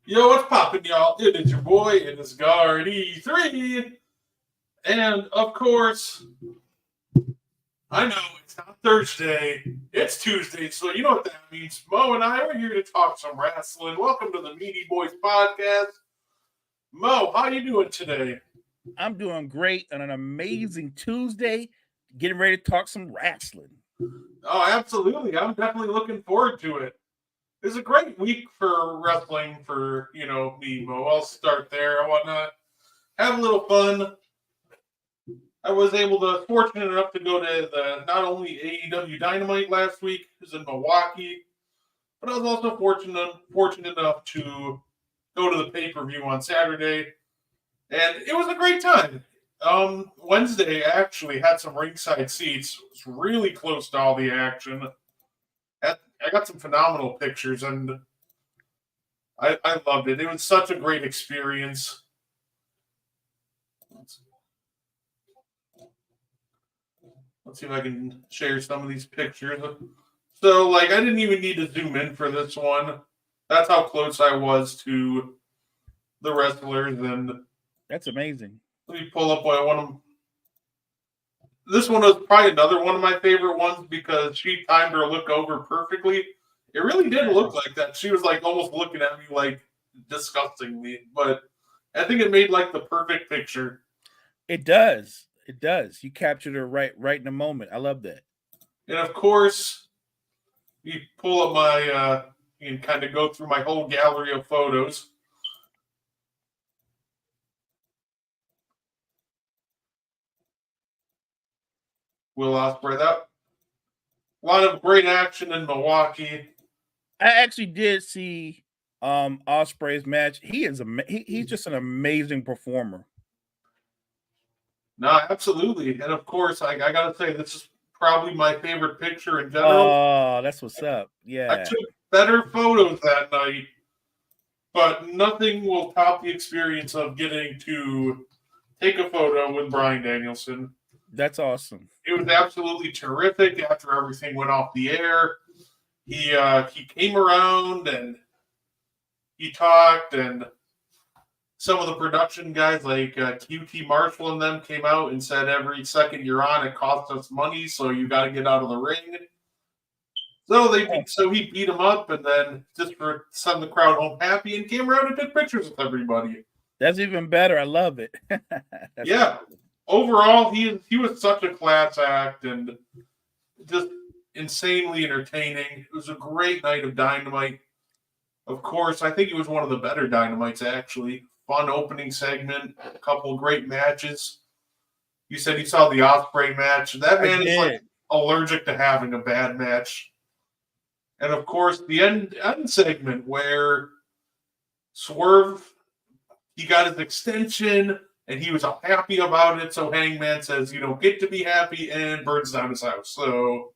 Yo, what's poppin', y'all? It is your boy, it is Guard E3. And of course, I know it's not Thursday, it's Tuesday, so you know what that means. Mo and I are here to talk some wrestling. Welcome to the Meaty Boyz podcast. Mo, how you doing today? I'm doing great on an amazing Tuesday, getting ready to talk some wrestling. Oh, absolutely. I'm definitely looking forward to it. It's a great week for wrestling for, me, Mo. I'll start there. I want to have a little fun. I was fortunate enough to go to the not only AEW Dynamite last week, it was in Milwaukee, but I was also fortunate enough to go to the pay per view on Saturday, and it was a great time. Wednesday I actually had some ringside seats. It was really close to all the action. I got some phenomenal pictures, and I loved it. It was such a great experience. Let's see if I can share some of these pictures. So, I didn't even need to zoom in for this one. That's how close I was to the wrestlers. And That's amazing. let me pull up what I want to. This one was probably another one of my favorite ones because she timed her look over perfectly. It really did look like that. She was almost looking at me disgustingly, but I think it made the perfect picture. It does. It does. You captured her right in the moment. I love that. And of course, you pull up my and kind of go through my whole gallery of photos. Will Ospreay. That a lot of great action in Milwaukee. I actually did see Osprey's match. He's just an amazing performer. No, absolutely. And of course, I got to say, this is probably my favorite picture in general. Oh, that's what's up. Yeah. I took better photos that night, but nothing will top the experience of getting to take a photo with Bryan Danielson. That's awesome. It was absolutely terrific after everything went off the air. He came around and he talked, and some of the production guys like QT Marshall and them came out and said every second you're on, it costs us money, so you got to get out of the ring. So he beat him up, and then just for send the crowd home happy, and came around and took pictures with everybody. That's even better. I love it. Yeah. Cool. Overall, he was such a class act and just insanely entertaining. It was a great night of Dynamite. Of course, I think it was one of the better Dynamites, actually. Fun opening segment, a couple of great matches. You said you saw the Ospreay match. That man is allergic to having a bad match. And of course, the end segment where Swerve, he got his extension and he was happy about it. So Hangman says, you don't get to be happy, and burns down his house. So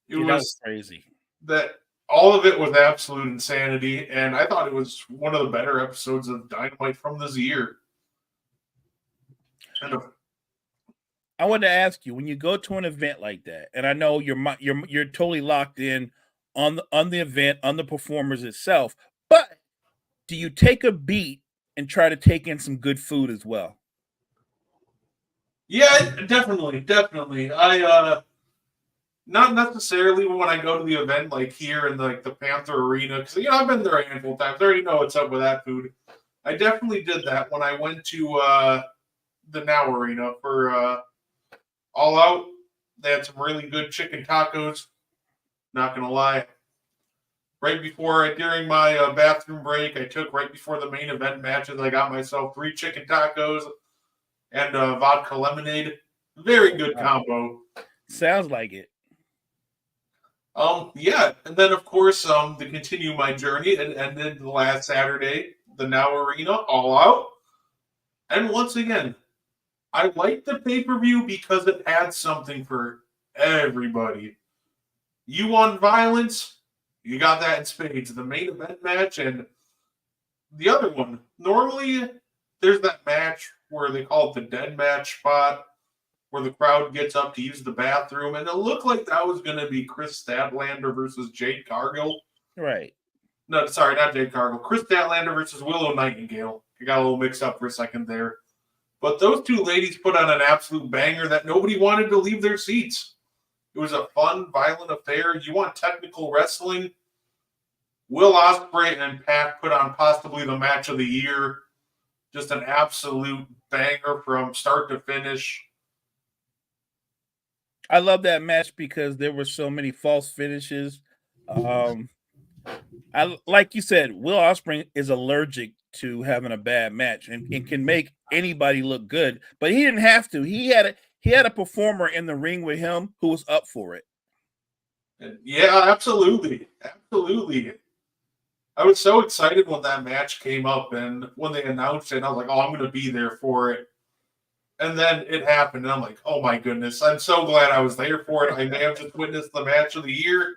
it was crazy. That all of it was absolute insanity, and I thought it was one of the better episodes of Dynamite from this year. I wanted to ask you, when you go to an event like that, and I know you're totally locked in on the event, on the performers itself, but do you take a beat and try to take in some good food as well? Yeah, definitely. I not necessarily when I go to the event like here in the Panther Arena, because I've been there a handful of times. I already know what's up with that food. I definitely did that when I went to the Now Arena for All Out. They had some really good chicken tacos. Not gonna lie. During my bathroom break, I took right before the main event matches. I got myself 3 chicken tacos and vodka lemonade. Very good combo. Sounds like it. Yeah, and then of course, to continue my journey, it ended last Saturday, the Now Arena, All Out. And once again, I like the pay-per-view because it had something for everybody. You want violence? You got that in spades. The main event match and the other one. Normally, there's that match where they call it the dead match spot, where the crowd gets up to use the bathroom, and it looked like that was going to be Chris Statlander versus Jade Cargill. Right. No, sorry, not Jade Cargill. Chris Statlander versus Willow Nightingale. I got a little mixed up for a second there. But those two ladies put on an absolute banger that nobody wanted to leave their seats. It was a fun, violent affair. You want technical wrestling? Will Ospreay and Pac put on possibly the match of the year. Just an absolute banger from start to finish. I love that match because there were so many false finishes. I like you said, Will Ospreay is allergic to having a bad match and can make anybody look good, but he didn't have to. He had a performer in the ring with him who was up for it. Yeah, absolutely. Absolutely. I was so excited when that match came up and when they announced it, I was like, oh, I'm going to be there for it. And then it happened, and I'm like, oh my goodness, I'm so glad I was there for it. I may have just witnessed the match of the year.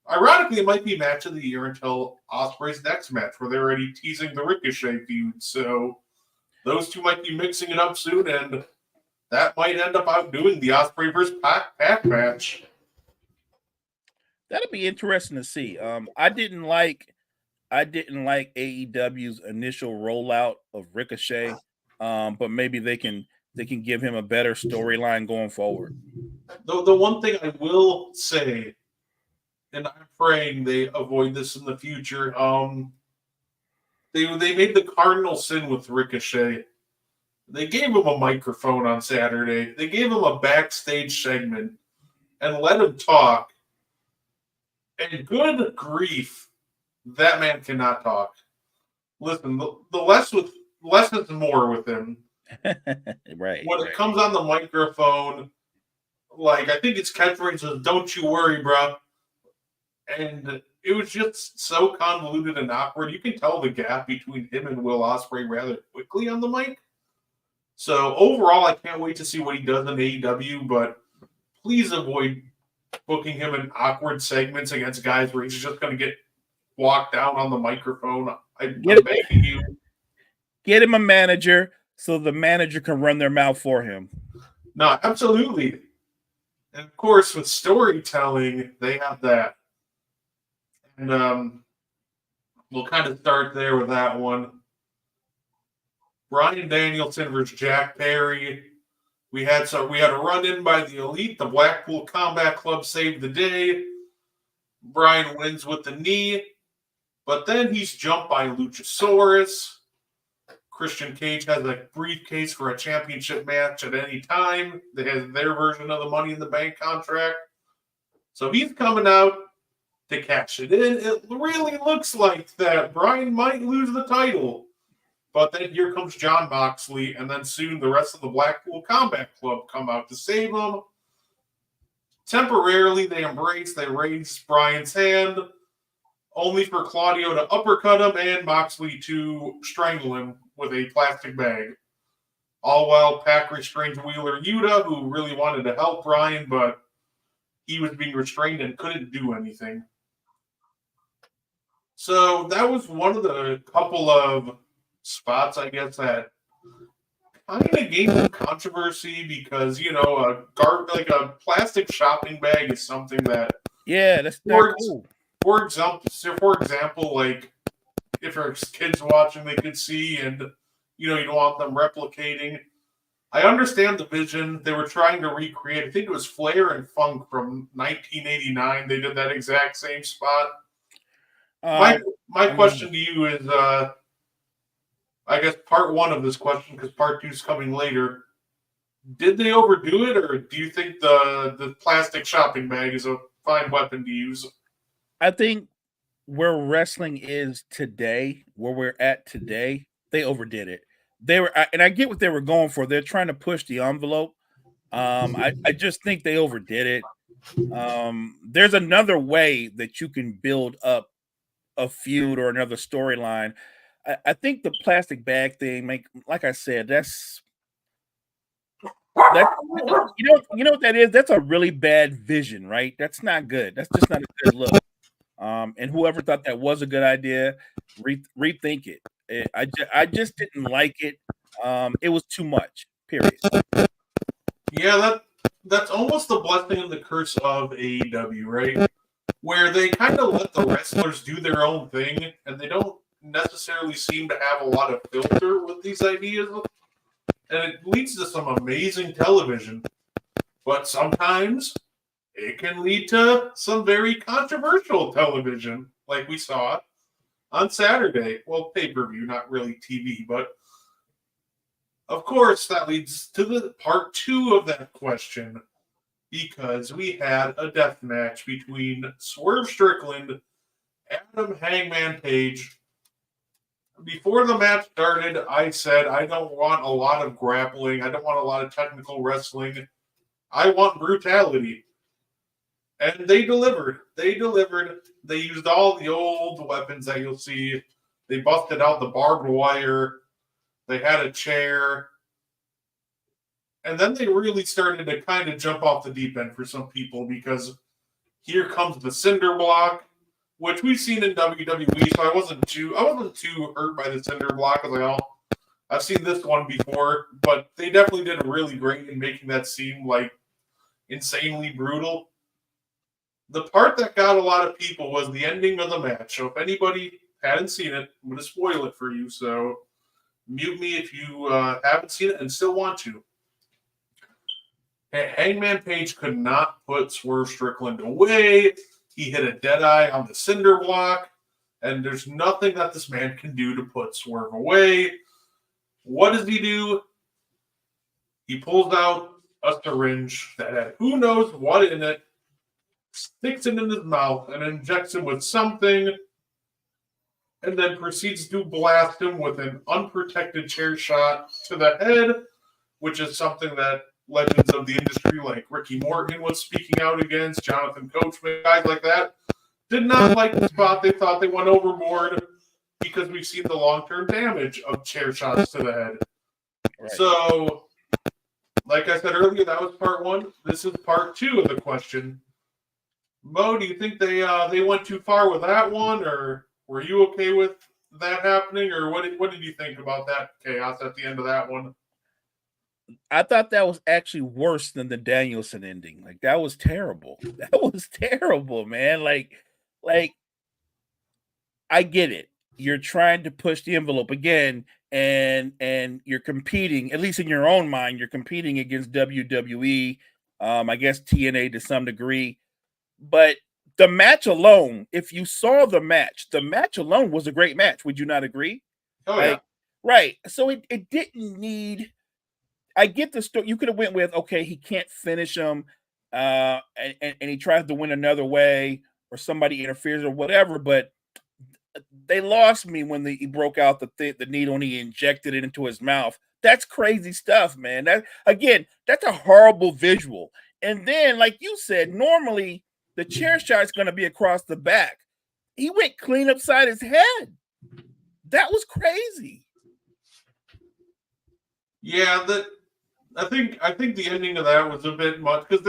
Ironically, it might be match of the year until Ospreay's next match, where they're already teasing the Ricochet feud. So those two might be mixing it up soon, and that might end up outdoing the Ospreay versus Pac match. That'll be interesting to see. I didn't like AEW's initial rollout of Ricochet, but maybe they can give him a better storyline going forward. The one thing I will say, and I'm praying they avoid this in the future, they made the cardinal sin with Ricochet. They gave him a microphone on Saturday. They gave him a backstage segment and let him talk. And good grief, that man cannot talk. Listen, the less is more with him. Right. When it comes on the microphone, like I think it's catchphrase is "Don't you worry, bro," and it was just so convoluted and awkward. You can tell the gap between him and Will Ospreay rather quickly on the mic. So overall, I can't wait to see what he does in AEW. But please avoid booking him in awkward segments against guys where he's just going to get walked down on the microphone. I'm begging you. Get him a manager so the manager can run their mouth for him. No, absolutely. And of course, with storytelling, they have that. And we'll kind of start there with that one. Bryan Danielson versus Jack Perry. We had a run-in by the Elite. The Blackpool Combat Club saved the day. Bryan wins with the knee. But then he's jumped by Luchasaurus. Christian Cage has a briefcase for a championship match at any time. They have their version of the Money in the Bank contract. So he's coming out to cash it in. It really looks like that Bryan might lose the title. But then here comes Jon Moxley, and then soon the rest of the Blackpool Combat Club come out to save him. Temporarily, they raise Bryan's hand, only for Claudio to uppercut him and Moxley to strangle him with a plastic bag. All while Pac restrains Wheeler Yuta, who really wanted to help Bryan, but he was being restrained and couldn't do anything. So that was one of the couple of spots, I guess, that kind of gained some controversy because, a plastic shopping bag is something that... Yeah, that's not cool. For example, like, if there's kids watching, they could see, and, you don't want them replicating. I understand the vision. They were trying to recreate, I think it was Flair and Funk from 1989. They did that exact same spot. My question to you is, I guess part one of this question, because part two is coming later. Did they overdo it, or do you think the plastic shopping bag is a fine weapon to use? I think where wrestling is today, where we're at today, they overdid it. And I get what they were going for. They're trying to push the envelope. I just think they overdid it. There's another way that you can build up a feud or another storyline. I think the plastic bag thing, like I said, that's you know what that is? That's a really bad vision, right? That's not good. That's just not a good look. And whoever thought that was a good idea, rethink it. I just didn't like it. It was too much. Period. Yeah, that's almost the blessing and the curse of AEW, right? where they kind of let the wrestlers do their own thing, and they don't necessarily seem to have a lot of filter with these ideas, and it leads to some amazing television. But sometimes it can lead to some very controversial television, like we saw on Saturday. Well, pay-per-view, not really TV, but of course that leads to the part 2 of that question, because we had a death match between Swerve Strickland, Adam Hangman Page. Before the match started, I said I don't want a lot of grappling. I don't want a lot of technical wrestling. I want brutality. And they delivered. They delivered. They used all the old weapons that you'll see. They busted out the barbed wire. They had a chair. And then they really started to kind of jump off the deep end for some people, because here comes the cinder block, which we've seen in WWE, so I wasn't too hurt by the cinder block. I was like, oh, I've seen this one before, but they definitely did really great in making that seem like insanely brutal. The part that got a lot of people was the ending of the match. So if anybody hadn't seen it, I'm going to spoil it for you. So mute me if you haven't seen it and still want to. Hangman Page could not put Swerve Strickland away. He hit a dead eye on the cinder block, and there's nothing that this man can do to put Swerve away. What does he do? He pulls out a syringe that had who knows what in it, sticks it in his mouth, and injects him with something, and then proceeds to blast him with an unprotected chair shot to the head, which is something that legends of the industry like Ricky Morton was speaking out against, Jonathan Coachman, guys like that, did not like the spot. They thought they went overboard, because we've seen the long-term damage of chair shots to the head. Right. So, like I said earlier, that was part 1. This is part 2 of the question. Mo, do you think they went too far with that one, or were you okay with that happening, or what did you think about that chaos at the end of that one? I thought that was actually worse than the Danielson ending. Like, that was terrible. That was terrible, man. Like I get it. You're trying to push the envelope again, and you're competing, at least in your own mind, you're competing against WWE, I guess TNA to some degree. But the match alone, if you saw the match alone was a great match. Would you not agree? Oh, yeah. Right. So it didn't need. I get the story. You could have went with, okay, he can't finish him, and he tries to win another way, or somebody interferes or whatever. But they lost me when he broke out the needle and he injected it into his mouth. That's crazy stuff, man. That's a horrible visual. And then, like you said, normally the chair shot is going to be across the back. He went clean upside his head. That was crazy. Yeah, I think the ending of that was a bit much, because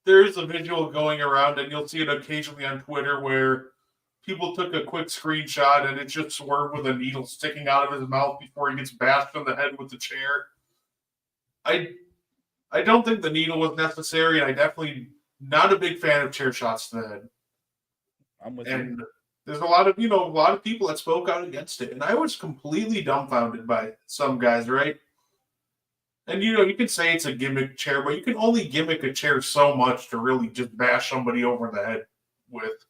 there is a visual going around, and you'll see it occasionally on Twitter, where people took a quick screenshot and it's just Swerve with a needle sticking out of his mouth before he gets bashed on the head with the chair. I don't think the needle was necessary, and I definitely not a big fan of chair shots to the head. I'm with and you. There's a lot of people that spoke out against it, and I was completely dumbfounded by some guys, right? And you can say it's a gimmick chair, but you can only gimmick a chair so much to really just bash somebody over the head with.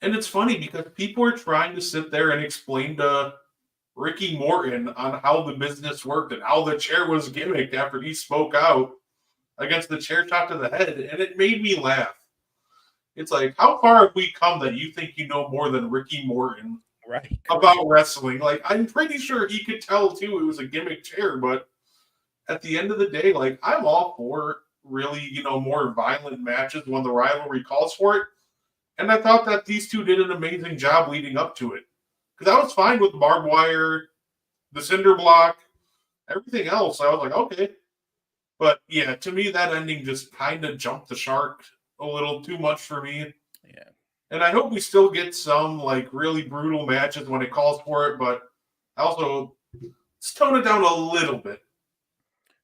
And it's funny, because people are trying to sit there and explain to Ricky Morton on how the business worked and how the chair was gimmicked after he spoke out against the chair shot to the head, and it made me laugh. It's like, how far have we come that you think you know more than Ricky Morton about wrestling? Like, I'm pretty sure he could tell too it was a gimmick chair, but at the end of the day, like, I'm all for really, more violent matches when the rivalry calls for it. And I thought that these two did an amazing job leading up to it. Because I was fine with the barbed wire, the cinder block, everything else. I was like, okay. But yeah, to me, that ending just kind of jumped the shark a little too much for me. Yeah. And I hope we still get some like really brutal matches when it calls for it, but also let's tone it down a little bit.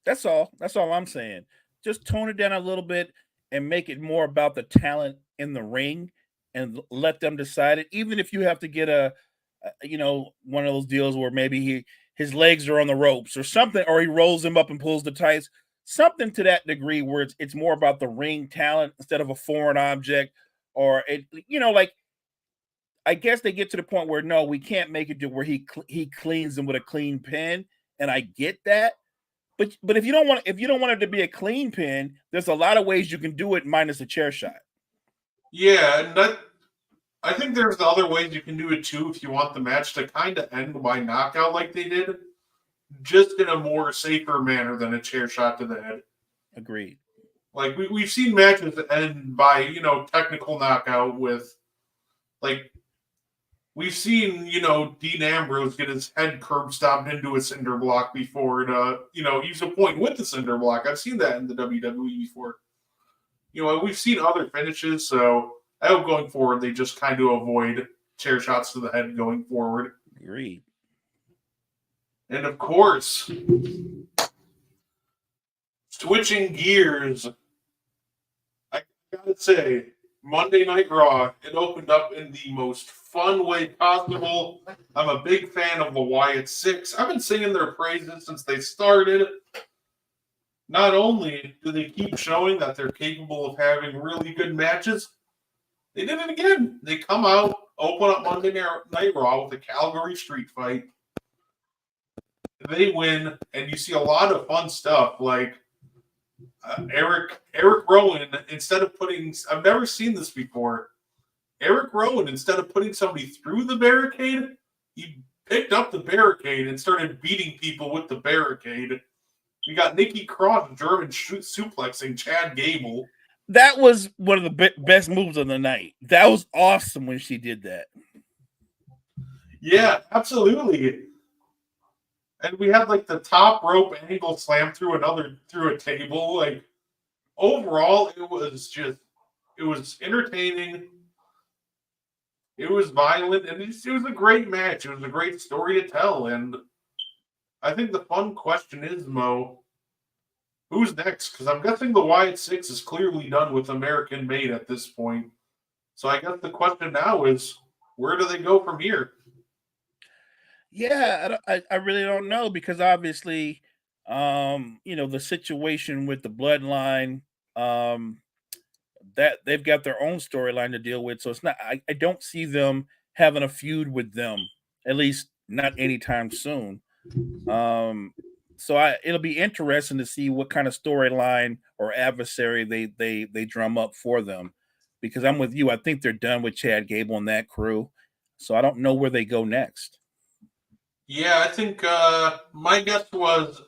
That's all. That's all I'm saying. Just tone it down a little bit and make it more about the talent in the ring and let them decide it. Even if you have to get one of those deals where maybe his legs are on the ropes or something, or he rolls him up and pulls the tights, something to that degree where it's more about the ring talent instead of a foreign object, or like I guess they get to the point where no, we can't make it to where he cleans them with a clean pin, and I get that. But if you don't want it to be a clean pin, there's a lot of ways you can do it minus a chair shot. Yeah, and I think there's other ways you can do it too if you want the match to kind of end by knockout like they did, just in a more safer manner than a chair shot to the head. Agreed. Like we've seen matches end by technical knockout with like we've seen Dean Ambrose get his head curb stomped into a cinder block before to use a point with the cinder block. I've seen that in the WWE before. We've seen other finishes, so I hope going forward they just kind of avoid chair shots to the head going forward. Agreed. And of course, switching gears, I gotta say, Monday Night Raw, it opened up in the most fun way possible. I'm a big fan of the Wyatt Six. I've been singing their praises since they started. Not only do they keep showing that they're capable of having really good matches, they did it again. They come out, open up Monday Night Raw with a Calgary street fight. They win, and you see a lot of fun stuff like Eric Rowan, instead of putting, I've never seen this before. Eric Rowan, instead of putting somebody through the barricade, he picked up the barricade and started beating people with the barricade. We got Nikki Cross German suplexing Chad Gable. That was one of the best moves of the night. That was awesome when she did that. Yeah, absolutely. And we had like the top rope angle slam through a table. Like overall, it was entertaining. It was violent, and it was a great match. It was a great story to tell. And I think the fun question is, Mo, who's next? Because I'm guessing the Wyatt Six is clearly done with American Made at this point. So I guess the question now is, where do they go from here? Yeah, I really don't know, because obviously, the situation with the bloodline, that they've got their own storyline to deal with. So it's not, I don't see them having a feud with them, at least not anytime soon. So it'll be interesting to see what kind of storyline or adversary they drum up for them, because I'm with you. I think they're done with Chad Gable and that crew. So I don't know where they go next. Yeah, I think my guess was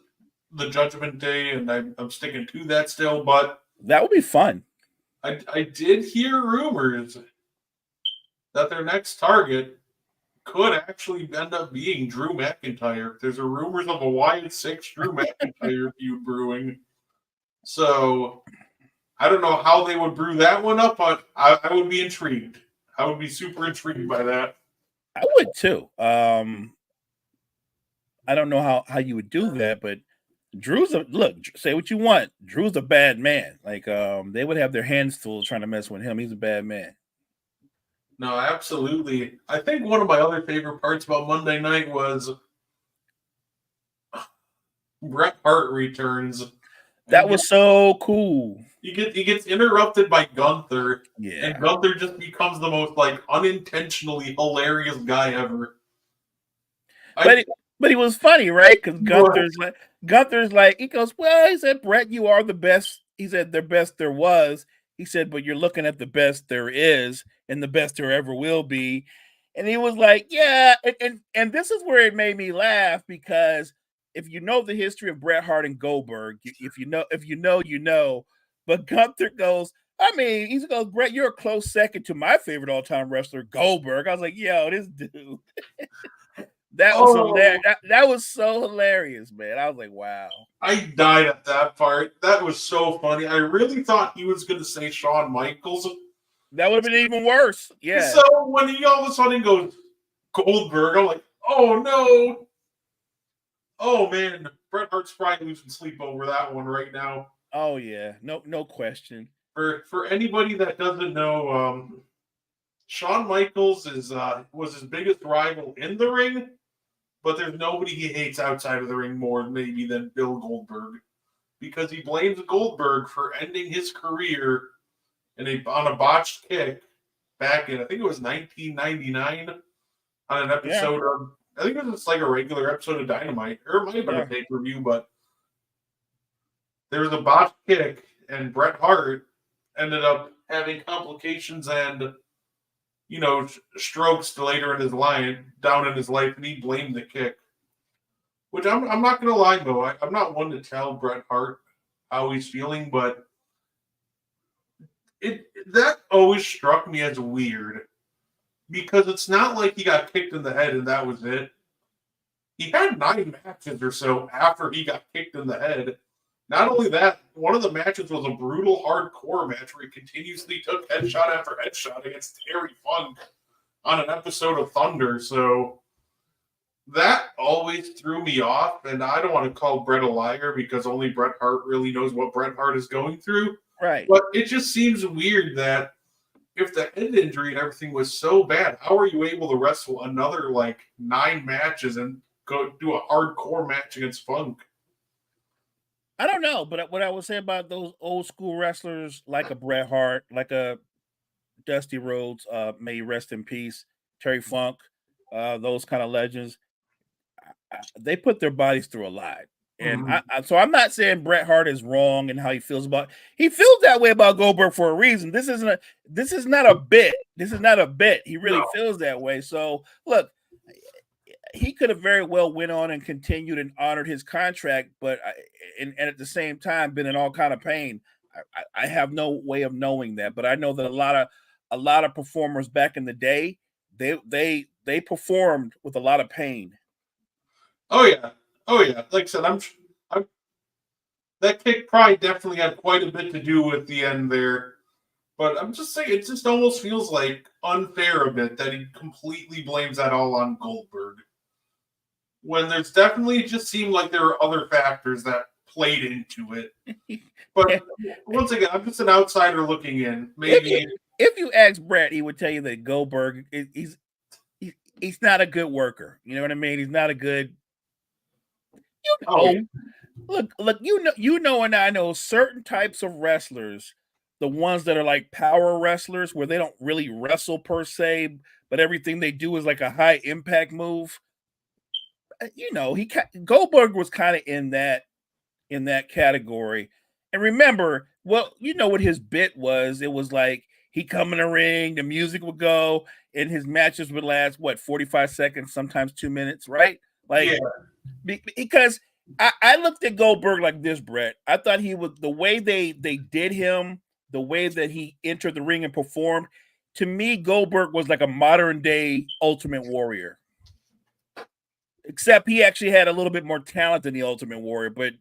the Judgment Day, and I'm sticking to that still. But that would be fun. I did hear rumors that their next target could actually end up being Drew McIntyre. There's rumors of a Wyatt Six Drew McIntyre feud brewing. So I don't know how they would brew that one up, but I would be intrigued. I would be super intrigued by that. I would too. I don't know how you would do that, but Drew's say what you want. Drew's a bad man. Like, they would have their hands full trying to mess with him. He's a bad man. No, absolutely. I think one of my other favorite parts about Monday night was Bret Hart returns. That was so cool. He gets interrupted by Gunther. Yeah. And Gunther just becomes the most unintentionally hilarious guy ever. But he was funny, right? Because Gunther's like, he goes, well, he said, Bret, you are the best. He said, the best there was. He said, but you're looking at the best there is and the best there ever will be. And he was like, yeah. And this is where it made me laugh, because if you know the history of Bret Hart and Goldberg, if you know, you know. But Gunther goes, he goes, Bret, you're a close second to my favorite all-time wrestler, Goldberg. I was like, yo, this dude. That was hilarious. That was so hilarious, man. I was like, wow. I died at that part. That was so funny. I really thought he was going to say Shawn Michaels. That would have been even worse. Yeah. So when he all of a sudden goes Goldberg, I'm like, oh no. Oh man, Bret Hart's probably losing sleep over that one right now. Oh yeah, no question. For anybody that doesn't know, Shawn Michaels was his biggest rival in the ring, but there's nobody he hates outside of the ring more maybe than Bill Goldberg, because he blames Goldberg for ending his career on a botched kick back in, I think it was 1999, on an episode of, I think it was just like a regular episode of Dynamite, or it might have been a pay-per-view, but there was a botched kick, and Bret Hart ended up having complications and, strokes later in his life, down in his life, and he blamed the kick. Which I'm not going to lie, though. I'm not one to tell Bret Hart how he's feeling, but that always struck me as weird, because it's not like he got kicked in the head and that was it. He had 9 matches or so after he got kicked in the head. Not only that, one of the matches was a brutal hardcore match where he continuously took headshot after headshot against Terry Funk on an episode of Thunder. So that always threw me off, and I don't want to call Bret a liar because only Bret Hart really knows what Bret Hart is going through. Right. But it just seems weird that if the head injury and everything was so bad, how are you able to wrestle another 9 matches and go do a hardcore match against Funk? I don't know, but what I would say about those old school wrestlers like a Bret Hart, like a Dusty Rhodes, may he rest in peace, Terry Funk, those kind of legends, they put their bodies through a lot. And so I'm not saying Bret Hart is wrong in how he feels about. He feels that way about Goldberg for a reason. This is not a bit. This is not a bit. He really feels that way. So look, he could have very well went on and continued and honored his contract, but and at the same time been in all kind of pain. I have no way of knowing that, but I know that a lot of performers back in the day, they performed with a lot of pain. Oh yeah. Like I said, I'm that kick probably definitely had quite a bit to do with the end there. But I'm just saying, it just almost feels like unfair a bit that he completely blames that all on Goldberg, when there's definitely just seemed like there are other factors that played into it. But once again, I'm just an outsider looking in. Maybe if you ask Bret, he would tell you that Goldberg he's not a good worker. You know what I mean? He's not a good. Look, and I know certain types of wrestlers, the ones that are like power wrestlers, where they don't really wrestle per se, but everything they do is like a high impact move. Goldberg was kind of in that category. And remember, what his bit was? It was like he come in the ring, the music would go, and his matches would last 45 seconds, sometimes 2 minutes, right? Because I looked at Goldberg like this, Bret. I thought he was, the way they did him, the way that he entered the ring and performed. To me, Goldberg was like a modern day Ultimate Warrior. Except he actually had a little bit more talent than the Ultimate Warrior, but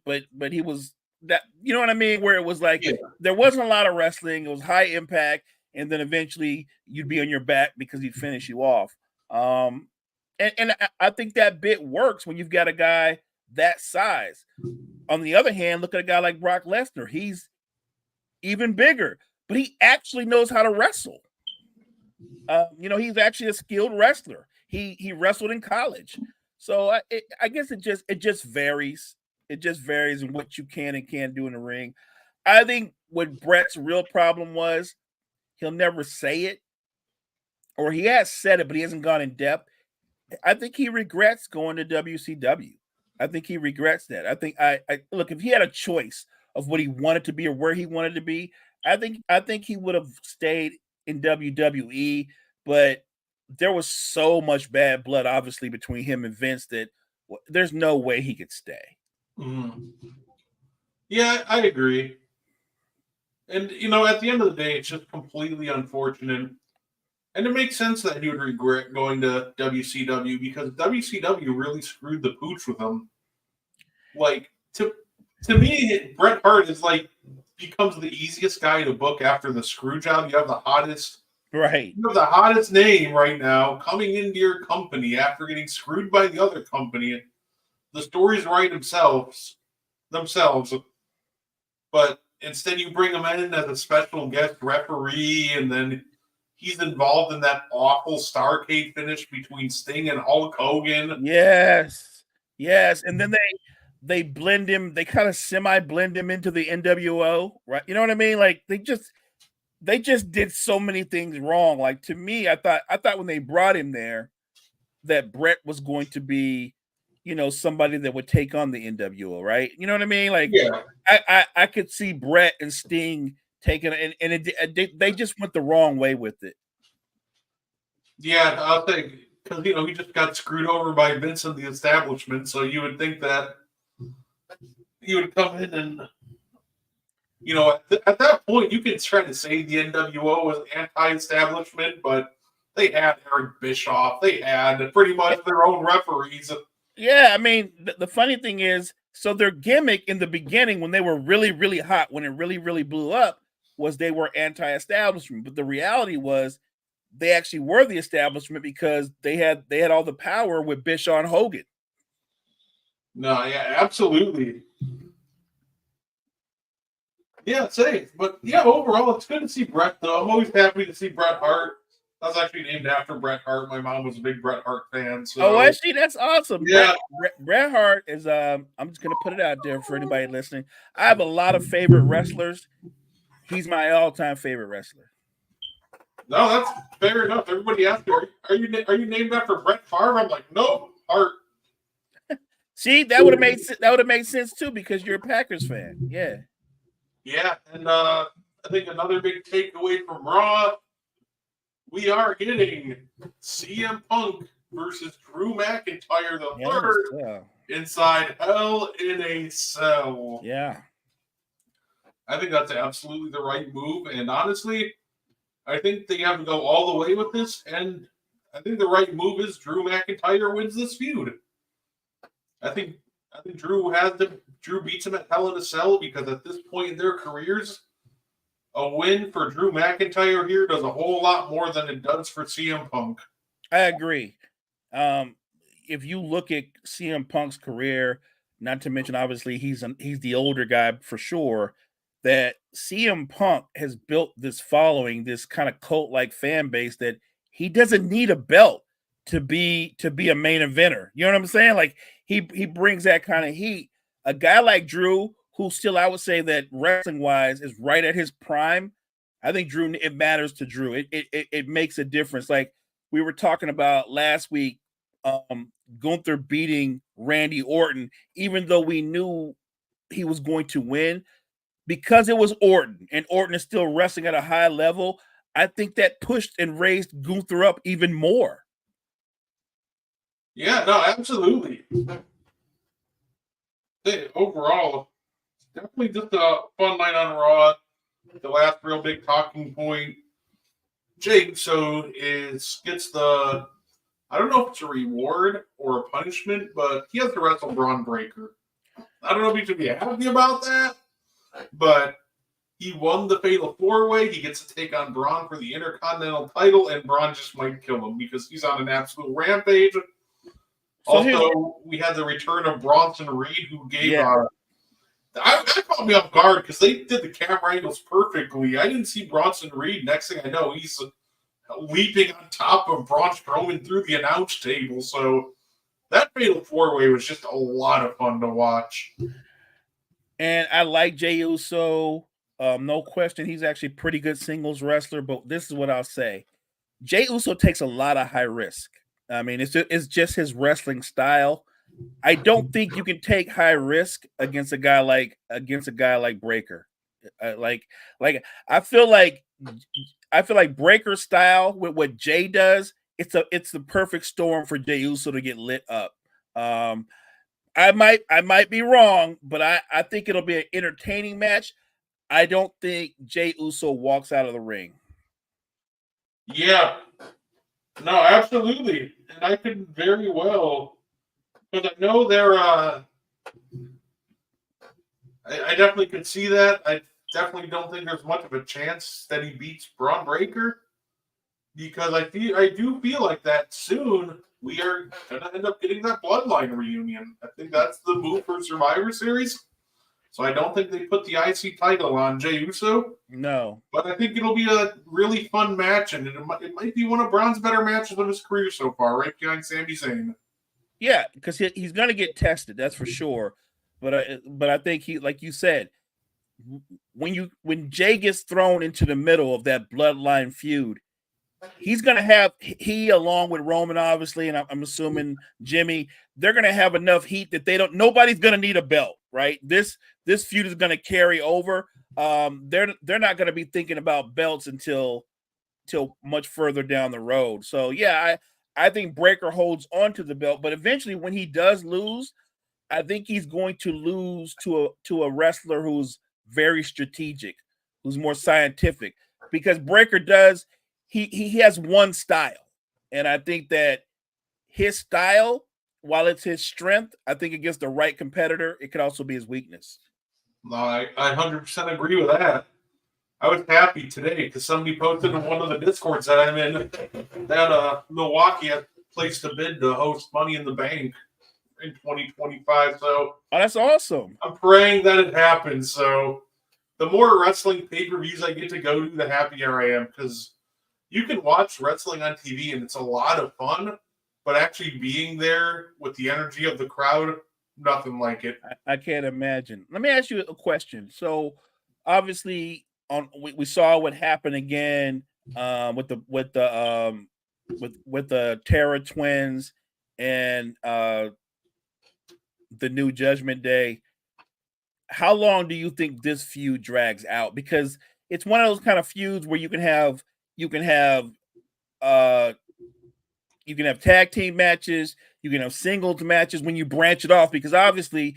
he was that, you know what I mean? Where it was like there wasn't a lot of wrestling, it was high impact, and then eventually you'd be on your back because he'd finish you off. And I think that bit works when you've got a guy that size. On the other hand, look at a guy like Brock Lesnar. He's even bigger, but he actually knows how to wrestle. He's actually a skilled wrestler. He wrestled in college. So I guess it just varies. It just varies in what you can and can't do in the ring. I think what Bret's real problem was, he'll never say it, or he has said it, but he hasn't gone in depth. I think he regrets going to WCW. I think he regrets that. I think I look, if he had a choice of what he wanted to be or where he wanted to be, I think he would have stayed in WWE, but there was so much bad blood, obviously, between him and Vince that there's no way he could stay. Yeah, I agree. And, at the end of the day, it's just completely unfortunate. And it makes sense that he would regret going to WCW, because WCW really screwed the pooch with him. Like, to me, Bret Hart is becomes the easiest guy to book after the screw job. You have the hottest. Right. You have the hottest name right now coming into your company after getting screwed by the other company. The stories write themselves. But instead you bring him in as a special guest referee, and then he's involved in that awful Starrcade finish between Sting and Hulk Hogan. Yes, yes, and then they blend him. They kind of semi blend him into the NWO, right? You know what I mean? Like they just did so many things wrong. Like to me, I thought when they brought him there that Brett was going to be, somebody that would take on the NWO, right? You know what I mean? Like Yeah. I could see Brett and Sting taking they just went the wrong way with it. Yeah, I'll think because he just got screwed over by Vince and the establishment, so you would think that he would come in and at that point you could try to say the NWO was anti-establishment, but they had Eric Bischoff, they had pretty much their own referees. Yeah, I mean the funny thing is, so their gimmick in the beginning when they were really really hot, when it really really blew up, was they were anti-establishment, but the reality was they actually were the establishment because they had all the power with Bischoff and Hogan. No, yeah, absolutely. Yeah, safe. But yeah, overall, it's good to see Bret, though. I'm always happy to see Bret Hart. I was actually named after Bret Hart. My mom was a big Bret Hart fan. So. Oh, actually, that's awesome. Yeah. Bret Hart is, I'm just going to put it out there for anybody listening. I have a lot of favorite wrestlers. He's my all-time favorite wrestler. No, that's fair enough. Everybody asked me, are you named after Bret Favre? I'm like, no, Hart. See, that would have made sense too because you're a Packers fan. Yeah. Yeah, and I think another big takeaway from Raw, we are getting CM Punk versus Drew McIntyre the third inside Hell in a Cell. Yeah. I think that's absolutely the right move, and honestly, I think they have to go all the way with this, and I think the right move is Drew McIntyre wins this feud. I think Drew beats him at Hell in a Cell because at this point in their careers, a win for Drew McIntyre here does a whole lot more than it does for CM Punk. I agree. If you look at CM Punk's career, not to mention obviously he's the older guy for sure, that CM Punk has built this following, this kind of cult-like fan base that he doesn't need a belt to be a main eventer. You know what I'm saying? Like he brings that kind of heat. A guy like Drew, who still I would say that wrestling wise is right at his prime. I think Drew, it matters to Drew. It makes a difference. Like we were talking about last week, Gunther beating Randy Orton, even though we knew he was going to win, because it was Orton and Orton is still wrestling at a high level. I think that pushed and raised Gunther up even more. Yeah, no, absolutely. Overall, definitely just a fun night on Raw. The last real big talking point, Jey Uso gets the, I don't know if it's a reward or a punishment, but he has to wrestle Braun Breaker. I don't know if he should be happy about that, but he won the Fatal 4-Way. He gets to take on Braun for the Intercontinental title, and Braun just might kill him because he's on an absolute rampage. Also, we had the return of Bronson Reed, who gave that caught me off guard because they did the camera angles perfectly. I didn't see Bronson Reed. Next thing I know, he's leaping on top of Braun Strowman through the announce table. So that Fatal 4-Way was just a lot of fun to watch. And I like Jey Uso. No question, he's actually a pretty good singles wrestler. But this is what I'll say: Jey Uso takes a lot of high risk. I mean, it's just his wrestling style. I don't think you can take high risk against a guy like Breaker. I feel like Breaker's style with what Jey does, it's the perfect storm for Jey Uso to get lit up. I might be wrong, but I think it'll be an entertaining match. I don't think Jey Uso walks out of the ring. Yeah. No, absolutely. And I could very well, because I know they're, I definitely could see that. I definitely don't think there's much of a chance that he beats Braun Breaker, because I do feel like that soon we are going to end up getting that Bloodline reunion. I think that's the move for Survivor Series. So I don't think they put the IC title on Jey Uso. No. But I think it'll be a really fun match, and it might be one of Braun's better matches of his career so far, right behind Sami Zayn. Yeah, because he's going to get tested, that's for sure. But I think he, like you said, when Jay gets thrown into the middle of that bloodline feud, he's going to have along with Roman, obviously, and I'm assuming Jimmy, they're going to have enough heat that nobody's going to need a belt, right? This feud is going to carry over. They're not going to be thinking about belts until much further down the road. So yeah, I think Breakker holds on to the belt, but eventually when he does lose, I think he's going to lose to a wrestler who's very strategic, who's more scientific, because Breakker he has one style, and I think that his style, while it's his strength, I think against the right competitor, it could also be his weakness. I 100% agree with that. I was happy today because somebody posted in one of the Discords that I'm in that Milwaukee had placed a bid to host Money in the Bank in 2025. So that's awesome. I'm praying that it happens. So the more wrestling pay-per-views I get to go to, the happier I am, because you can watch wrestling on TV and it's a lot of fun, but actually being there with the energy of the crowd, nothing like it. I can't imagine. Let me ask you a question. So obviously we saw what happened again with the Terra twins and the new Judgment Day. How long do you think this feud drags out? Because it's one of those kind of feuds where you can have tag team matches, you can have singles matches when you branch it off, because obviously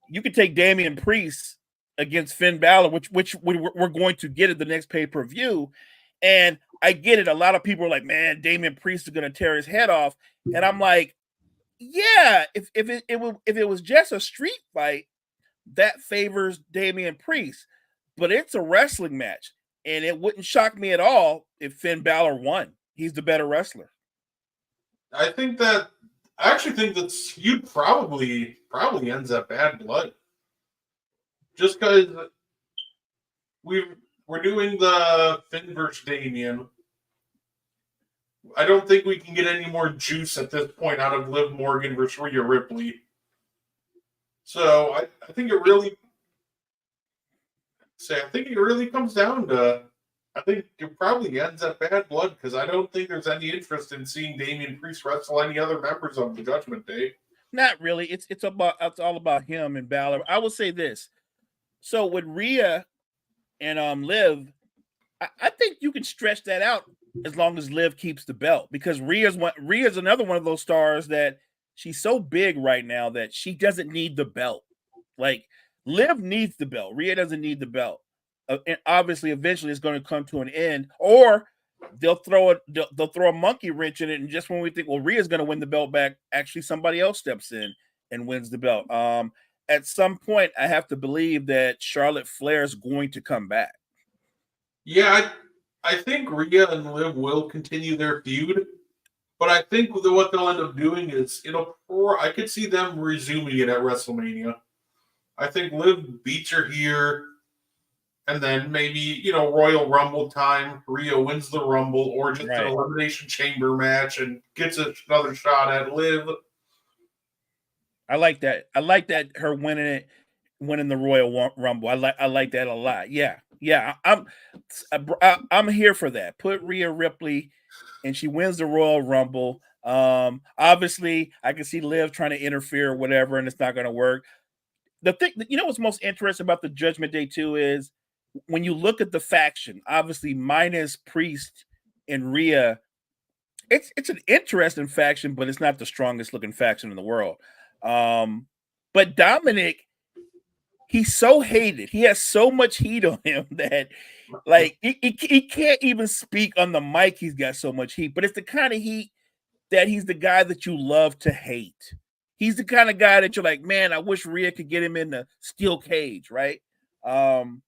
you could take Damian Priest against Finn Balor, which we're going to get at the next pay-per-view. And I get it. A lot of people are like, man, Damian Priest is going to tear his head off. And I'm like, yeah, if it was just a street fight, that favors Damian Priest. But it's a wrestling match, and it wouldn't shock me at all if Finn Balor won. He's the better wrestler. I actually think that feud probably ends up Bad Blood. Just because we're doing the Finn versus Damian. I don't think we can get any more juice at this point out of Liv Morgan versus Rhea Ripley. So I think it really comes down to, I think it probably ends at Bad Blood, because I don't think there's any interest in seeing Damian Priest wrestle any other members of the Judgment Day. Not really. It's all about him and Balor. I will say this. So with Rhea and Liv, I think you can stretch that out as long as Liv keeps the belt, because Rhea's another one of those stars that she's so big right now that she doesn't need the belt. Like, Liv needs the belt. Rhea doesn't need the belt. And obviously, eventually, it's going to come to an end, or they'll throw a monkey wrench in it, and just when we think, well, Rhea's going to win the belt back, actually somebody else steps in and wins the belt. At some point, I have to believe that Charlotte Flair is going to come back. Yeah, I think Rhea and Liv will continue their feud, but I think what they'll end up doing is I could see them resuming it at WrestleMania. I think Liv beats her here, and then maybe, Royal Rumble time, Rhea wins the Rumble, or just an Elimination Chamber match and gets another shot at Liv. I like that. I like that, her winning the Royal Rumble. I like that a lot. Yeah. I'm here for that. Put Rhea Ripley, and she wins the Royal Rumble. Obviously, I can see Liv trying to interfere or whatever, and it's not going to work. The thing, what's most interesting about the Judgment Day 2 is when you look at the faction, obviously minus Priest and Rhea, it's an interesting faction, but it's not the strongest looking faction in the world. But Dominic, he's so hated. He has so much heat on him that, like, he can't even speak on the mic. He's got so much heat, but it's the kind of heat that he's the guy that you love to hate. He's the kind of guy that you're like, man, I wish Rhea could get him in the steel cage, right? And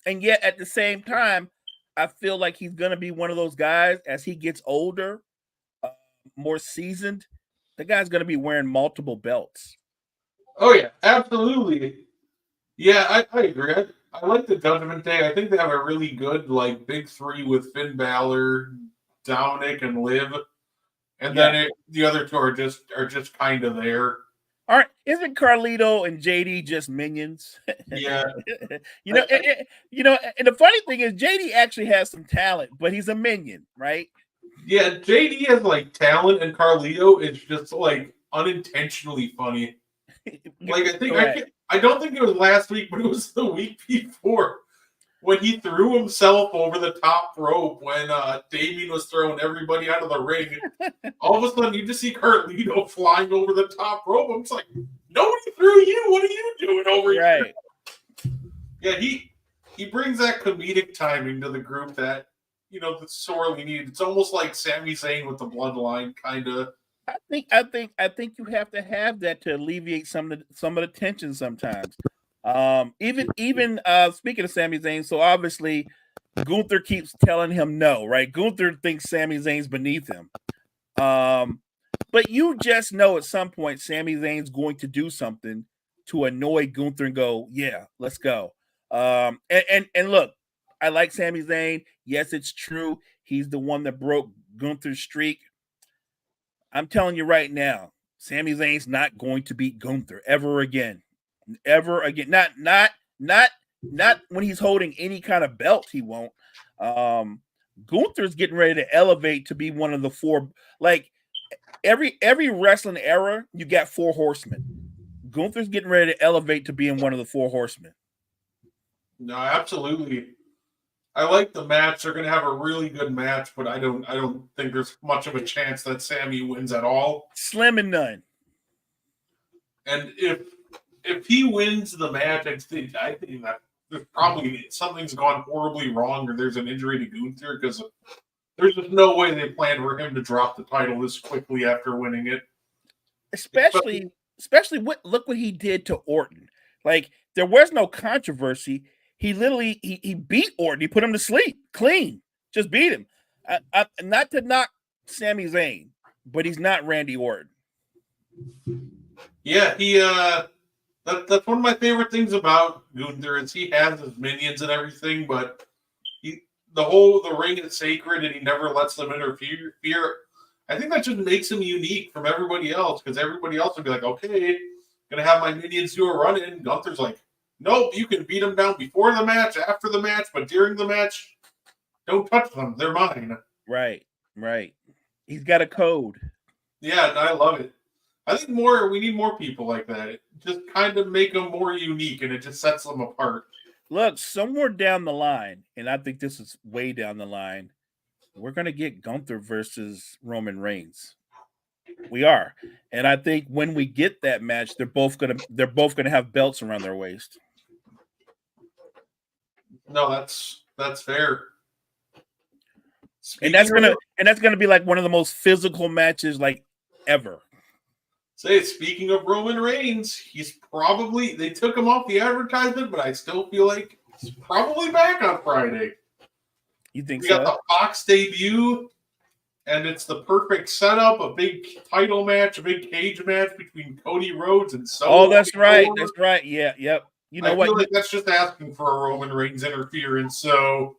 yet at the same time, I feel like he's going to be one of those guys as he gets older, more seasoned. The guy's going to be wearing multiple belts. Oh, yeah, absolutely. Yeah, I agree. I like the Judgment Day. I think they have a really good like big three with Finn Balor, Dominic, and Liv, and Yeah. then the other two are just kind of there. Aren't isn't Carlito and JD just minions? Yeah, you know, I, I, you know, and the funny thing is JD actually has some talent, but he's a minion, right? yeah. JD has like talent, and Carlito is just like unintentionally funny. Like Correct. I don't think it was last week, but it was the week before when he threw himself over the top rope when Damien was throwing everybody out of the ring. All of a sudden, you just see Carlito flying over the top rope. I'm just like, nobody threw you. What are you doing over here? Right. Yeah, he brings that comedic timing to the group that that's sorely needed. It's almost like Sami Zayn with the Bloodline, kind of. I think you have to have that to alleviate some of the tension sometimes. Even speaking of Sami Zayn, so obviously Gunther keeps telling him no, right? Gunther thinks Sami Zayn's beneath him. But you just know at some point Sami Zayn's going to do something to annoy Gunther and go, yeah, let's go. And look, I like Sami Zayn. Yes, it's true. He's the one that broke Gunther's streak. I'm telling you right now, Sami Zayn's not going to beat Gunther ever again. Ever again. Not when he's holding any kind of belt, he won't. Gunther's getting ready to elevate to be one of the four. Like every wrestling era, you got four horsemen. Gunther's getting ready to elevate to being one of the four horsemen. No, absolutely. I like the match. They're going to have a really good match, but I don't think there's much of a chance that Sammy wins at all. Slim and none. And if he wins the match, I think that there's probably something's gone horribly wrong, or there's an injury to Gunther because there's just no way they planned for him to drop the title this quickly after winning it. Especially look what he did to Orton. Like there was no controversy. He literally he beat Orton. He put him to sleep, clean, just beat him. Not to knock Sami Zayn, but he's not Randy Orton. Yeah, that's one of my favorite things about Gunther is he has his minions and everything, but the ring is sacred and he never lets them interfere. I think that just makes him unique from everybody else because everybody else would be like, okay, gonna have my minions do a run in. Gunther's like, nope, you can beat them down before the match, after the match, but during the match, don't touch them. They're mine. Right. He's got a code. Yeah, and I love it. I think we need more people like that. It just kind of make them more unique and it just sets them apart. Look, somewhere down the line, and I think this is way down the line, we're gonna get Gunther versus Roman Reigns. We are. And I think when we get that match, they're both gonna have belts around their waist. No, that's fair. And that's gonna be like one of the most physical matches like ever. Speaking of Roman Reigns, they took him off the advertisement, but I still feel like he's probably back on Friday. You think we so? got the Fox debut, and it's the perfect setup, a big title match, a big cage match between Cody Rhodes and Oh, that's right. That's right. Yeah, yep. You know I what? feel like that's just asking for a Roman Reigns interference, so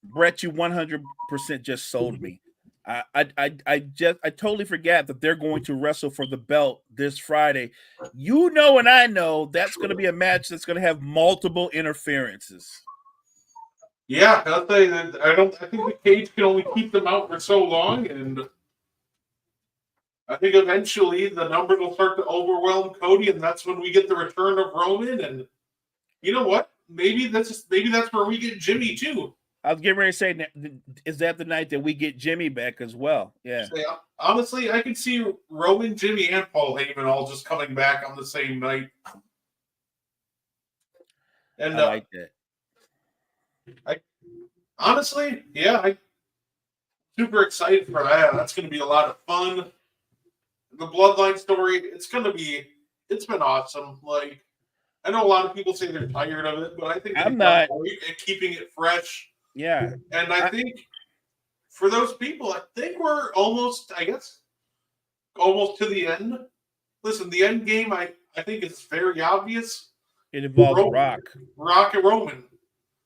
Brett, you 100% just sold me. I totally forgot that they're going to wrestle for the belt this Friday. You know, and I know that's going to be a match that's going to have multiple interferences. Yeah, I'll tell you that I think the cage can only keep them out for so long, and I think eventually the numbers will start to overwhelm Cody, and that's when we get the return of Roman. And you know what? Maybe that's where we get Jimmy too. I was getting ready to say, is that the night that we get Jimmy back as well? Yeah. Honestly, I could see Roman, Jimmy, and Paul Heyman all just coming back on the same night. And I like that. Honestly, I'm super excited for that. That's going to be a lot of fun. The Bloodline story, it's been awesome. Like, I know a lot of people say they're tired of it, but I think I'm not. And keeping it fresh. Yeah. And I think for those people, I think we're almost to the end. Listen, the end game, I think it's very obvious. It involves Roman, Rock and Roman.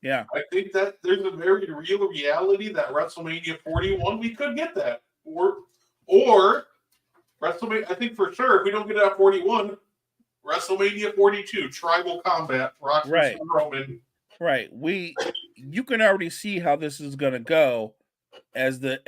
Yeah. I think that there's a very real reality that WrestleMania 41 we could get that, or WrestleMania. I think for sure if we don't get it at 41, WrestleMania 42 Tribal Combat Rock versus Right. Roman. Right. You can already see how this is going to go as the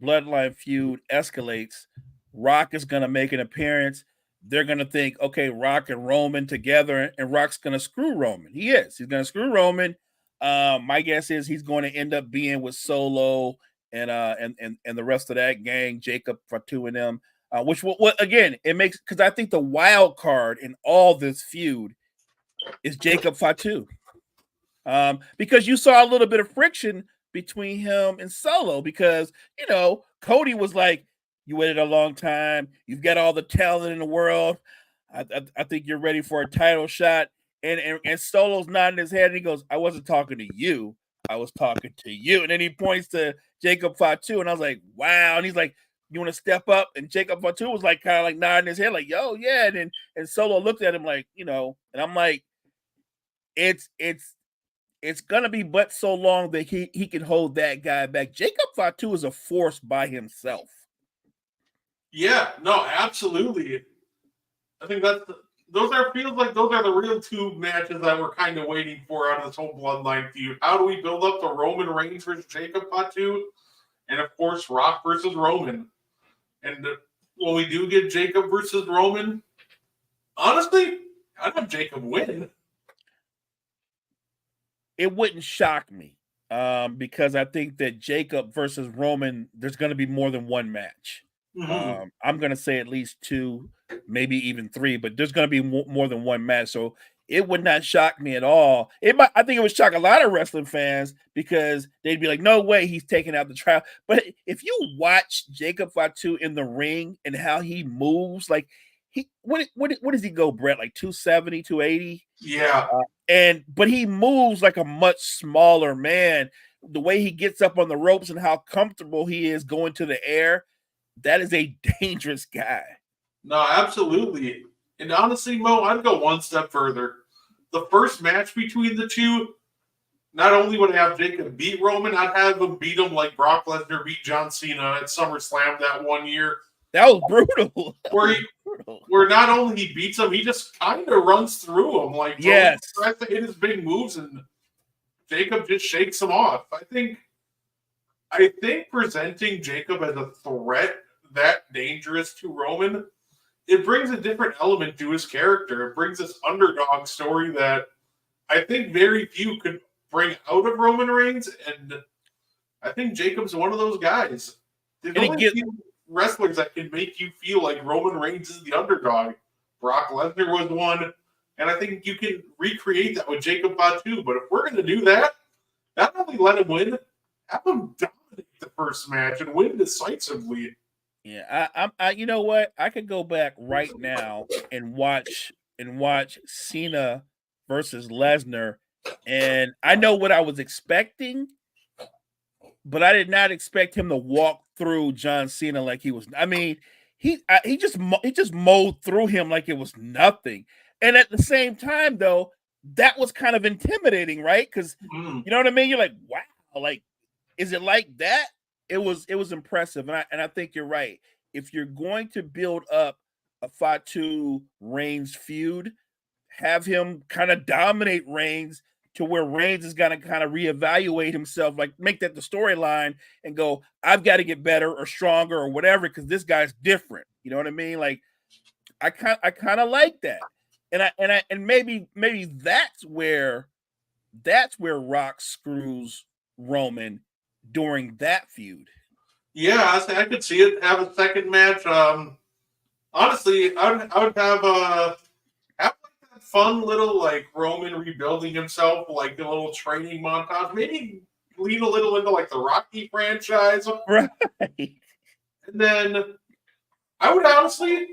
bloodline feud escalates. Rock is going to make an appearance. They're going to think, okay, Rock and Roman together, and Rock's going to screw Roman. He's going to screw Roman. My guess is he's going to end up being with Solo and the rest of that gang, Jacob, Fatu, and them. Which will again, it makes, because I think the wild card in all this feud is Jacob Fatu. Because you saw a little bit of friction between him and Solo, because Cody was like, you waited a long time, you've got all the talent in the world, I think you're ready for a title shot, and Solo's nodding his head and he goes, I wasn't talking to you, I was talking to you. And then he points to Jacob Fatu, and I was like, wow. And he's like, you want to step up? And Jacob Fatu was like kind of like nodding his head like, yo, yeah. And Solo looked at him like, and I'm like, it's gonna be but so long that he can hold that guy back. Jacob Fatu is a force by himself. Yeah, no, absolutely. I think feels like those are the real two matches that we're kind of waiting for out of this whole bloodline feud. How do we build up the Roman Reigns versus Jacob Fatu? And of course, Rock versus Roman. And when we do get Jacob versus Roman, honestly, I'd have Jacob win. It wouldn't shock me because I think that Jacob versus Roman, there's going to be more than one match. Mm-hmm. I'm going to say at least 2, maybe even 3, but there's going to be more than one match. So it would not shock me at all. I think it would shock a lot of wrestling fans because they'd be like, no way he's taking out the trial. But if you watch Jacob Fatu in the ring and how he moves, like what does he go, Brett? Like 270, 280? Yeah. But he moves like a much smaller man. The way he gets up on the ropes and how comfortable he is going to the air, that is a dangerous guy. No, absolutely. And honestly, Mo, I'd go one step further. The first match between the two, not only would I have Jacob beat Roman, I'd have him beat him like Brock Lesnar beat John Cena at SummerSlam that one year. That was brutal. Where not only he beats him, he just kind of runs through him. Like, yes, tries to hit his big moves, and Jacob just shakes him off. I think presenting Jacob as a threat that dangerous to Roman, it brings a different element to his character. It brings this underdog story that I think very few could bring out of Roman Reigns, and I think Jacob's one of those guys. There's only few wrestlers that can make you feel like Roman Reigns is the underdog. Brock Lesnar was one, and I think you can recreate that with Jacob Fatu. But if we're going to do that, not only let him win, have him dominate the first match and win decisively. Yeah, I you know what? I could go back right now and watch Cena versus Lesnar, and I know what I was expecting, but I did not expect him to walk through John Cena like he was. I mean, he just mowed through him like it was nothing. And at the same time, though, that was kind of intimidating, right? Because you know what I mean. You're like, wow, like, is it like that? It was impressive, and I think you're right. If you're going to build up a Fatu Reigns feud, have him kind of dominate Reigns to where Reigns is going to kind of reevaluate himself, like make that the storyline and go, I've got to get better or stronger or whatever because this guy's different. You know what I mean? Like I kind of like that, and maybe that's where Rock screws Roman during that feud. Yeah, I could see it have a second match. Honestly, I would have that fun little like Roman rebuilding himself, like a little training montage. Maybe lean a little into like the Rocky franchise, right? And then I would honestly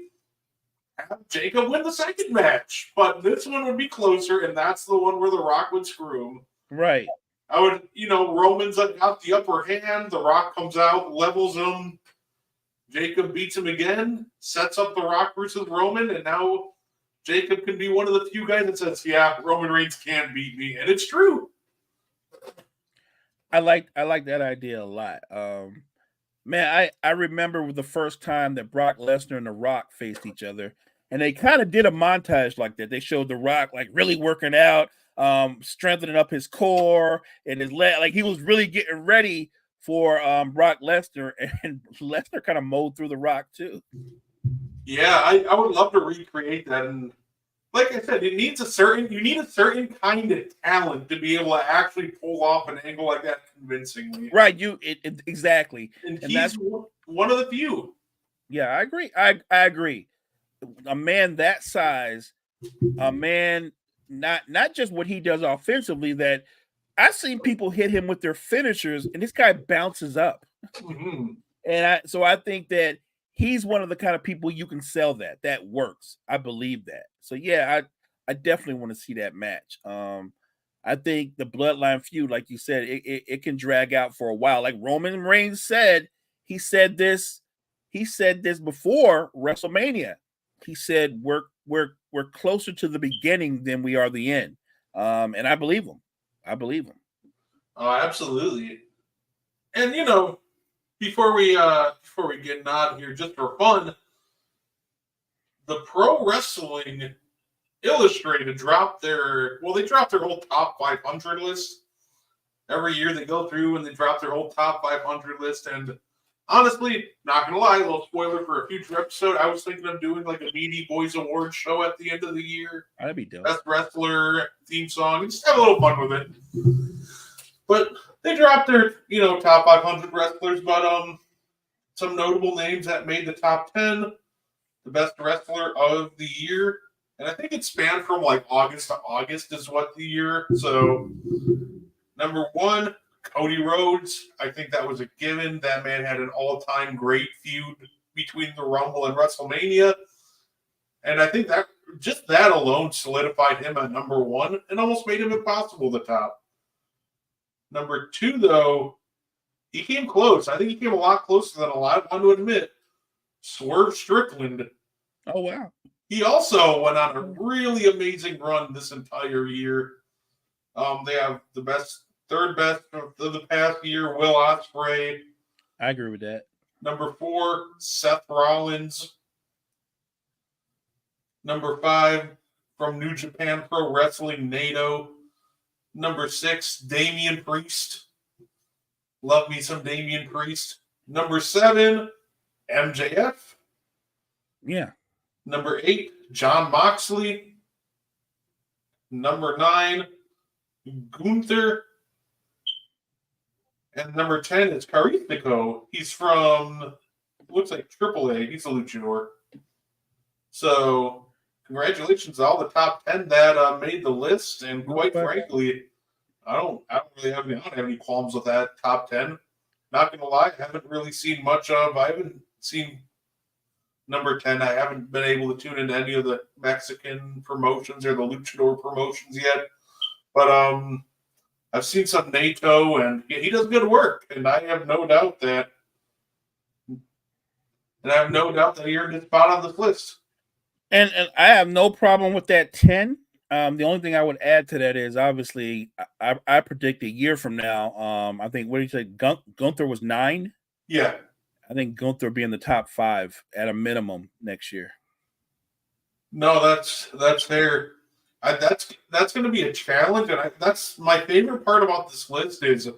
have Jacob win the second match, but this one would be closer, and that's the one where the Rock would screw him. Right. I would, Roman's got the upper hand. The Rock comes out, levels him. Jacob beats him again, sets up the Rock versus Roman, and now Jacob can be one of the few guys that says, "Yeah, Roman Reigns can beat me," and it's true. I like that idea a lot. Man, I remember the first time that Brock Lesnar and The Rock faced each other, and they kind of did a montage like that. They showed The Rock like really working out, strengthening up his core and his leg, like he was really getting ready for Brock Lesnar, and Lesnar kind of mowed through The Rock too. Yeah, I would love to recreate that, and like I said, you need a certain kind of talent to be able to actually pull off an angle like that convincingly. Right, exactly, And and he's that's one of the few. yeah, I agree. I agree. A man that size, a man not just what he does offensively. That I've seen people hit him with their finishers, and this guy bounces up. Mm-hmm. And so I think that he's one of the kind of people you can sell that works. I believe that. So yeah, I definitely want to see that match. I think the bloodline feud, like you said, it can drag out for a while. Like Roman Reigns said, he said this before WrestleMania. He said we're closer to the beginning than we are the end. And I believe him. Oh, absolutely. And before we get out of here, just for fun, the Pro Wrestling Illustrated dropped their whole top 500 list. Every year they go through and they drop their whole top 500 list. And honestly, not gonna lie, a little spoiler for a future episode, I was thinking of doing like a Meaty Boyz award show at the end of the year. That'd be dope. Best wrestler theme song, and just have a little fun with it. But they dropped their top 500 wrestlers, but some notable names that made the top 10. The best wrestler of the year, and I think it spanned from like August to August is what the year. So number 1, Cody Rhodes. I think that was a given. That man had an all-time great feud between the Rumble and WrestleMania, and I think that just that alone solidified him at number 1 and almost made him impossible to top. Number 2, though, he came close. I think he came a lot closer than a lot want to admit. Swerve Strickland. Oh, wow. He also went on a really amazing run this entire year. They have the third best of the past year, Will Ospreay. I agree with that. Number 4, Seth Rollins. Number 5, from New Japan Pro Wrestling, Naito. Number 6, Damian Priest. Love me some Damian Priest. Number 7, MJF. Yeah. Number 8, John Moxley. Number 9, Gunther. And number 10 is Caritico. He's from, looks like AAA. He's a luchador. So, congratulations to all the top 10 that made the list. And quite frankly, I don't have any qualms with that top 10. Not going to lie, I haven't really seen much of. I haven't seen number 10. I haven't been able to tune into any of the Mexican promotions or the luchador promotions yet. But I've seen some Naito, and he does good work. And I have no doubt that he earned his spot on this list. And I have no problem with that 10. The only thing I would add to that is obviously I predict a year from now. I think what did you say? Gunther was 9. Yeah, I think Gunther will be in the top 5 at a minimum next year. No, that's fair. That's going to be a challenge, and that's my favorite part about this list is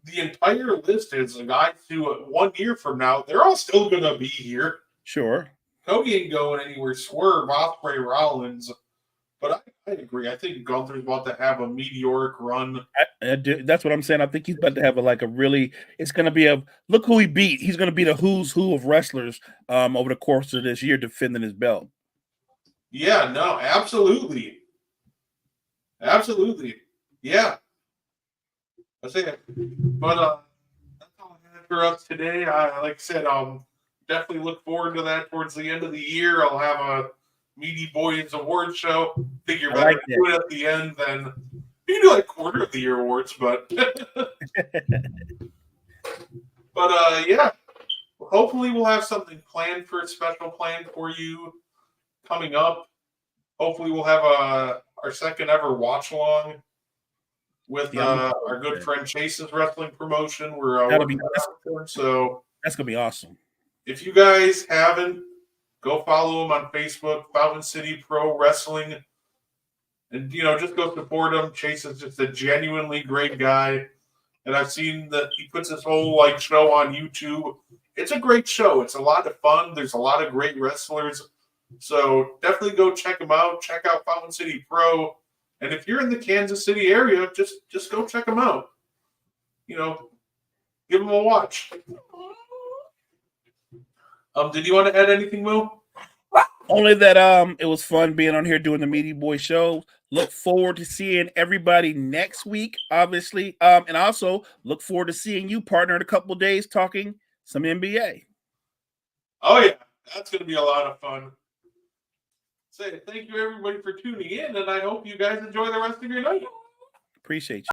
the entire list is the guys who 1 year from now they're all still going to be here. Sure, Cody ain't going anywhere. Swerve, Ospreay, Rollins. But I agree. I think Gunther's about to have a meteoric run. That's what I'm saying. I think he's about to have a really. It's going to be a look who he beat. He's going to be the who's who of wrestlers over the course of this year, defending his belt. Yeah. No. Absolutely. Yeah. That's it. But that's all I had for us today. Like I said, definitely look forward to that towards the end of the year. I'll have a Meaty Boyz award show. Figure better to do it at the end than you can do like quarter of the year awards, but yeah. Hopefully we'll have something planned for a special plan for you coming up. Hopefully, we'll have our second ever watch along with Yeah, our good friend Chase's wrestling promotion. We're that'll be working that out with him. So that's gonna be awesome. if you guys haven't, go follow him on Facebook, Fountain City Pro Wrestling, and just go support him. Chase is just a genuinely great guy, and I've seen that he puts his whole show on YouTube. It's a great show. It's a lot of fun. There's a lot of great wrestlers. So definitely go check them out. Check out Fountain City Pro. And if you're in the Kansas City area, just go check them out. Give them a watch. Did you want to add anything, Mo? Only that it was fun being on here doing the Meaty Boyz show. Look forward to seeing everybody next week, obviously. And also look forward to seeing you, partner, in a couple of days talking some NBA. Oh yeah, that's gonna be a lot of fun. Say thank you everybody for tuning in, and I hope you guys enjoy the rest of your night. Appreciate you.